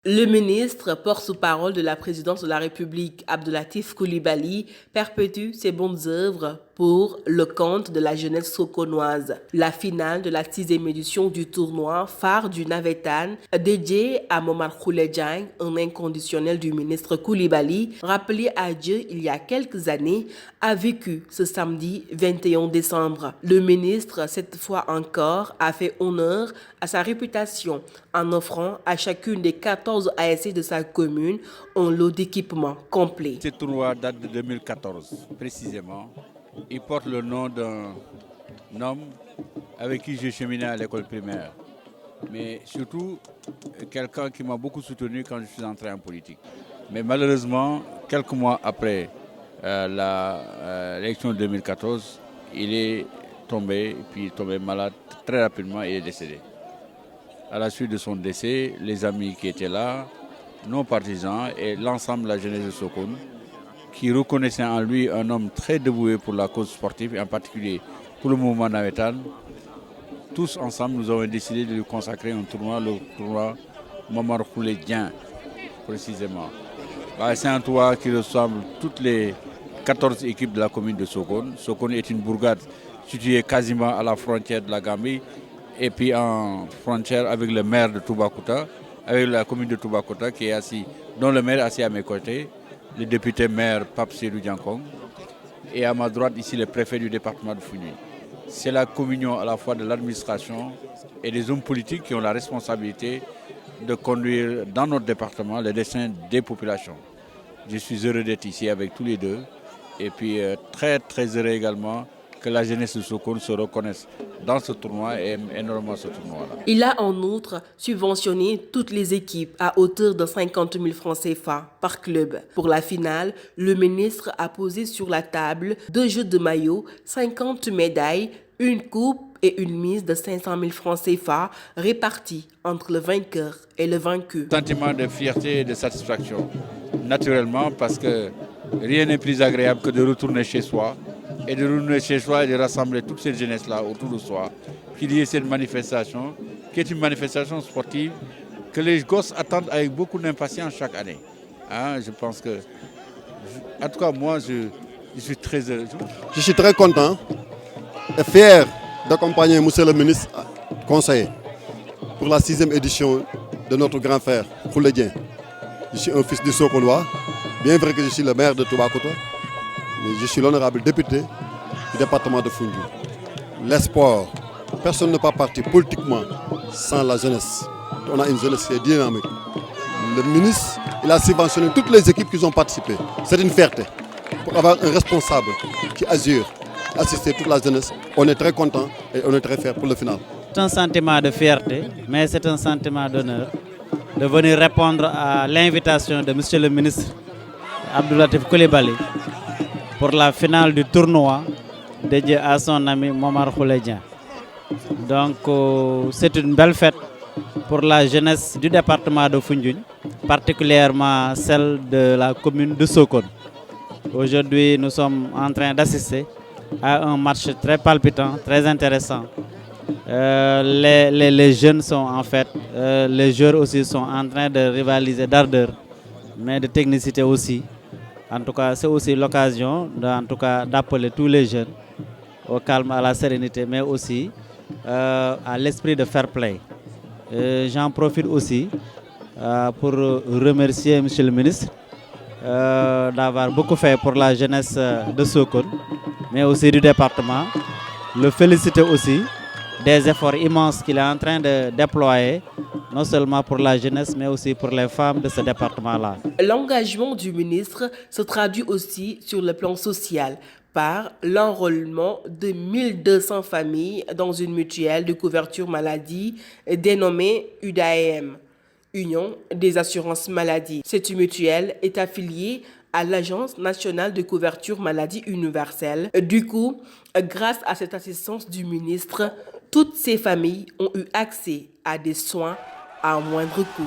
Le ministre porte-parole de la présidence de la République, Abdoulatif Coulibaly, perpétue ses bonnes œuvres pour le compte de la jeunesse sokonoise. La finale de la 6e édition du tournoi phare du Navétane, dédié à Momar Khoule-Dieng, un inconditionnel du ministre Coulibaly, rappelé à Dieu il y a quelques années, a vécu ce samedi 21 décembre. Le ministre, cette fois encore, a fait honneur à sa réputation en offrant à chacune des 14 ASC de sa commune un lot d'équipements complet. Ce tournoi date de 2014, précisément. Il porte le nom d'un homme avec qui j'ai cheminé à l'école primaire, mais surtout quelqu'un qui m'a beaucoup soutenu quand je suis entré en politique. Mais malheureusement, quelques mois après l'élection de 2014, il est tombé, puis il est tombé malade très rapidement et est décédé. À la suite de son décès, les amis qui étaient là, nos partisans et l'ensemble de la jeunesse de Sokone, qui reconnaissaient en lui un homme très dévoué pour la cause sportive, et en particulier pour le mouvement Navétane, tous ensemble, nous avons décidé de lui consacrer un tournoi, le tournoi Momar Khoule-Dieng, précisément. C'est un tournoi qui ressemble toutes les 14 équipes de la commune de Sokone. Sokone est une bourgade située quasiment à la frontière de la Gambie, et puis en frontière avec le maire de Toubacouta, avec la commune de Toubacouta qui est assis, dont le maire est assis à mes côtés, le député maire Pape Seydou Diankong, et à ma droite ici le préfet du département de Foundiougne. C'est la communion à la fois de l'administration et des hommes politiques qui ont la responsabilité de conduire dans notre département le destin des populations. Je suis heureux d'être ici avec tous les deux et puis très heureux également que la jeunesse de Sokone se reconnaisse dans ce tournoi et aime énormément ce tournoi-là. Il a en outre subventionné toutes les équipes à hauteur de 50 000 francs CFA par club. Pour la finale, le ministre a posé sur la table 2 jeux de maillot, 50 médailles, une coupe et une mise de 500 000 francs CFA répartis entre le vainqueur et le vaincu. Sentiment de fierté et de satisfaction, naturellement, parce que rien n'est plus agréable que de retourner chez soi et de retourner chez soi et de rassembler toute cette jeunesse-là autour de soi, qu'il y ait cette manifestation, qui est une manifestation sportive que les gosses attendent avec beaucoup d'impatience chaque année. Je pense que, en tout cas moi, je suis très heureux. Je suis très content et fier d'accompagner M. le ministre conseiller pour la 6e édition de notre grand frère, Khoule-Dieng. Je suis un fils du Sokonois, bien vrai que je suis le maire de Toubacouta, mais je suis l'honorable député du département de Foundiougne. L'espoir, personne ne peut partir politiquement sans la jeunesse. On a une jeunesse qui est dynamique. Le ministre, il a subventionné toutes les équipes qui ont participé. C'est une fierté pour avoir un responsable qui assure, assister toute la jeunesse. On est très content et on est très fiers pour le final. C'est un sentiment de fierté, mais c'est un sentiment d'honneur de venir répondre à l'invitation de M. le ministre Abdoulatif Coulibaly pour la finale du tournoi dédié à son ami Momar Khoule-Dieng. Donc c'est une belle fête pour la jeunesse du département de Foundiougne, particulièrement celle de la commune de Sokone. Aujourd'hui, nous sommes en train d'assister à un match très palpitant, très intéressant. Les jeunes sont en fait, les joueurs aussi sont en train de rivaliser d'ardeur, mais de technicité aussi. En tout cas, c'est aussi l'occasion d'appeler tous les jeunes au calme, à la sérénité, mais aussi à l'esprit de fair play. J'en profite aussi pour remercier M. le ministre d'avoir beaucoup fait pour la jeunesse de Sokone, mais aussi du département. Le féliciter aussi des efforts immenses qu'il est en train de déployer, non seulement pour la jeunesse, mais aussi pour les femmes de ce département-là. L'engagement du ministre se traduit aussi sur le plan social par l'enrôlement de 1200 familles dans une mutuelle de couverture maladie dénommée UDAM, Union des assurances maladie. Cette mutuelle est affiliée à l'Agence nationale de couverture maladie universelle. Du coup, grâce à cette assistance du ministre, toutes ces familles ont eu accès à des soins à moindre coût.